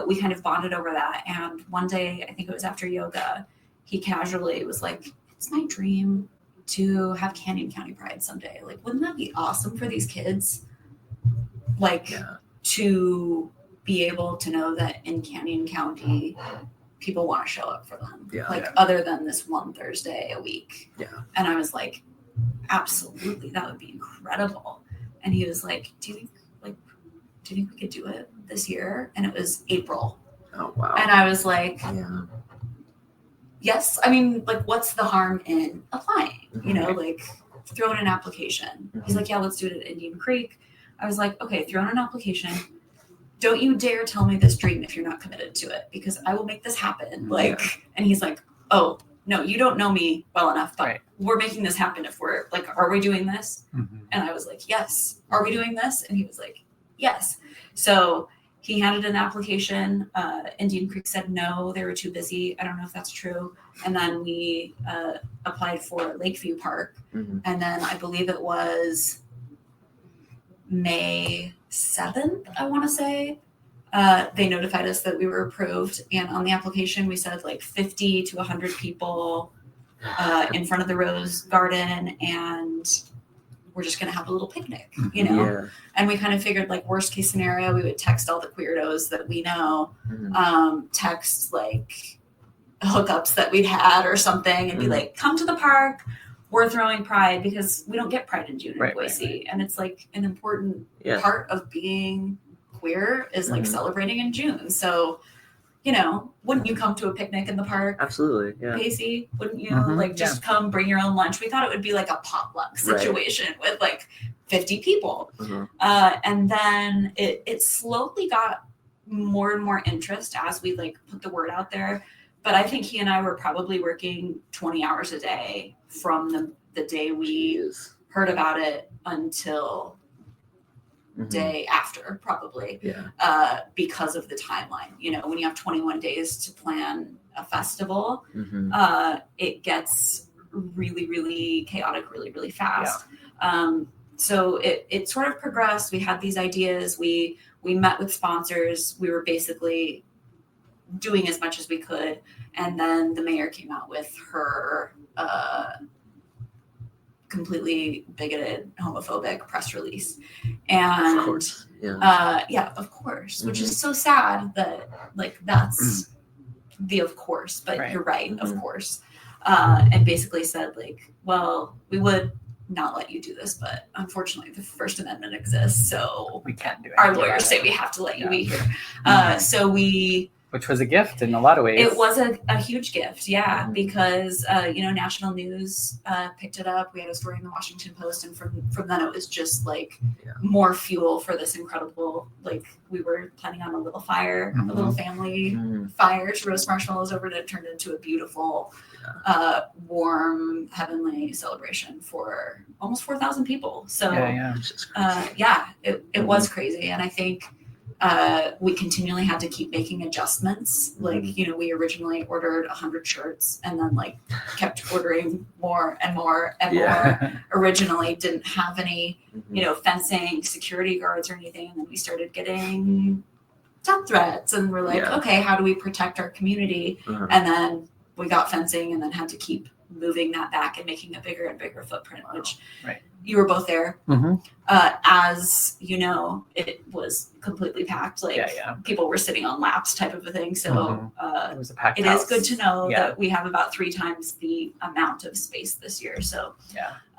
we kind of bonded over that. And one day, I think it was after yoga, he casually was like, it's my dream to have Canyon County Pride someday. Like, wouldn't that be awesome for these kids? Like, to be able to know that in Canyon County, people want to show up for them. Other than this one Thursday a week. Yeah. And I was like, absolutely, that would be incredible. And he was like, do you think we could do it this year? And it was April. Oh, wow. And I was like, yes. I mean, like, what's the harm in applying? You know, like, throw in an application. He's like, yeah, let's do it at Indian Creek. I was like, okay, throw in an application. Don't you dare tell me this dream if you're not committed to it, because I will make this happen. Like, and he's like, oh, no, you don't know me well enough, but we're making this happen if we're like, are we doing this? And I was like, yes. Are we doing this? And he was like, yes. So he handed an application. Indian Creek said no, they were too busy. I don't know if that's true. And then we applied for Lakeview Park. And then I believe it was May 7th, I want to say. They notified us that we were approved. And on the application, we said like 50 to 100 people in front of the Rose Garden. And we're just going to have a little picnic, you know? Yeah. And we kind of figured, like, worst case scenario, we would text all the queerdos that we know, text like hookups that we'd had or something, and be like, come to the park. We're throwing Pride, because we don't get Pride in June in Boise. And it's like an important part of being queer is like celebrating in June. So, you know, wouldn't you come to a picnic in the park? Absolutely. Yeah. Casey, wouldn't you just come bring your own lunch? We thought it would be like a potluck situation with like 50 people. And then it slowly got more and more interest as we like put the word out there. But I think he and I were probably working 20 hours a day from the day we heard about it until day after, probably, because of the timeline. You know, when you have 21 days to plan a festival, it gets really, really chaotic, really, really fast. So it sort of progressed. We had these ideas. We met with sponsors. We were basically doing as much as we could. And then the mayor came out with her completely bigoted, homophobic press release. And of course. Of course, which is so sad that like that's the of course, but you're right, of course. And basically said like, well, we would not let you do this, but unfortunately the First Amendment exists, so we can't do it. Our lawyers say we have to let you be here. So we, which was a gift in a lot of ways. It was a huge gift, because national news picked it up. We had a story in the Washington Post, and from then it was just like more fuel for this incredible. Like we were planning on a little fire, a little family fire to roast marshmallows over, and it turned into a beautiful, warm, heavenly celebration for almost 4,000 people. So it was crazy, and I think. We continually had to keep making adjustments. Like, we originally ordered 100 shirts and then like kept ordering more and more and more. Originally didn't have any, fencing, security guards or anything. And then we started getting death threats, and we're like, okay, how do we protect our community? And then we got fencing, and then had to keep moving that back and making a bigger and bigger footprint, which you were both there. As you know, it was completely packed. Like people were sitting on laps type of a thing. So it was a packed it house. Is good to know that we have about 3 times the amount of space this year. So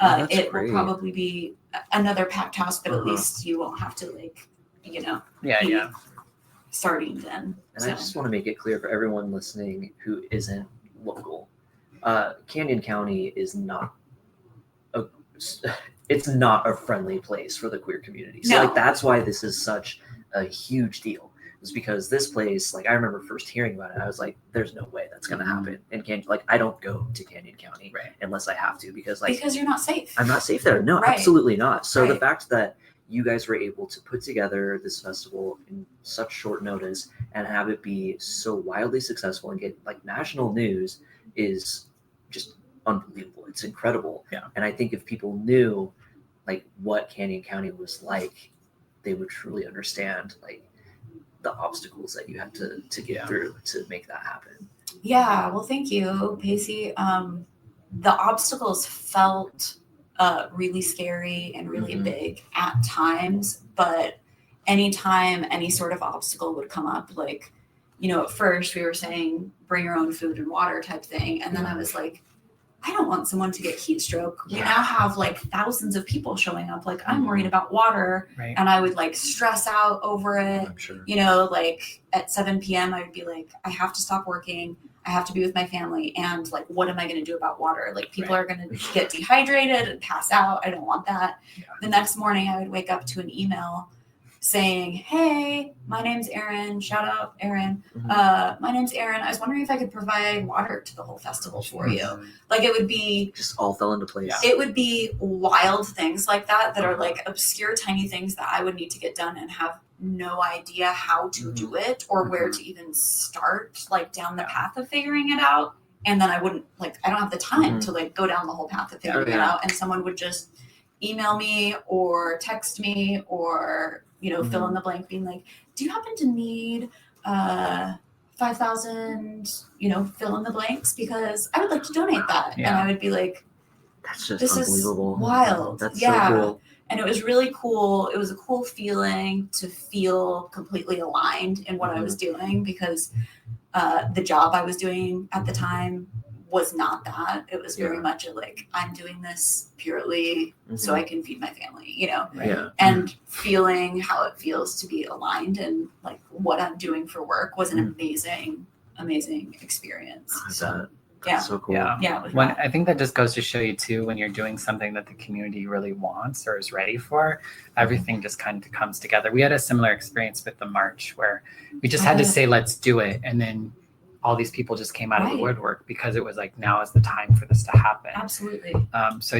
it will probably be another packed house, but at least you won't have to starting then. And I just want to make it clear for everyone listening who isn't local. Canyon County is not a friendly place for the queer community. So that's why this is such a huge deal. It's because this place, like I remember first hearing about it, I was like, there's no way that's going to happen. And I don't go to Canyon County unless I have to, because you're not safe. I'm not safe there. No, absolutely not. So the fact that you guys were able to put together this festival in such short notice and have it be so wildly successful and get like national news is just unbelievable. It's incredible. And I think if people knew like what Canyon County was like, they would truly understand like the obstacles that you had to get through to make that happen. Yeah, well, thank you, Pacey. The obstacles felt really scary and really big at times, but anytime any sort of obstacle would come up, like, at first we were saying bring your own food and water type thing, and then I was like, I don't want someone to get heat stroke. We now have like thousands of people showing up. Like, I'm worried about water, and I would like stress out over it. I'm sure. Like at 7 p.m. I would be like, I have to stop working. I have to be with my family, and like, what am I going to do about water? Like, people are going to get dehydrated and pass out. I don't want that. The next morning I would wake up to an email saying, hey, my name's Erin. Shout out, Erin. My name's Erin. I was wondering if I could provide water to the whole festival for you. Like, it would be just all fell into place. It would be wild things like that are like obscure, tiny things that I would need to get done and have no idea how to do it or where to even start, like down the path of figuring it out. And then I don't have the time to like go down the whole path of figuring it out. And someone would just email me or text me or fill in the blank, being like, do you happen to need 5,000, fill in the blanks, because I would like to donate that. And I would be like, that's just this unbelievable. Is wild. That's so cool. And it was really cool. It was a cool feeling to feel completely aligned in what I was doing, because the job I was doing at the time was not that. It was very much like, I'm doing this purely so I can feed my family, and feeling how it feels to be aligned and like what I'm doing for work was an amazing experience. That's so cool. I think that just goes to show you too, when you're doing something that the community really wants or is ready for, everything just kind of comes together. We had a similar experience with the march where we just had to say, let's do it. And then all these people just came out of the woodwork, because it was like, now is the time for this to happen. Absolutely. So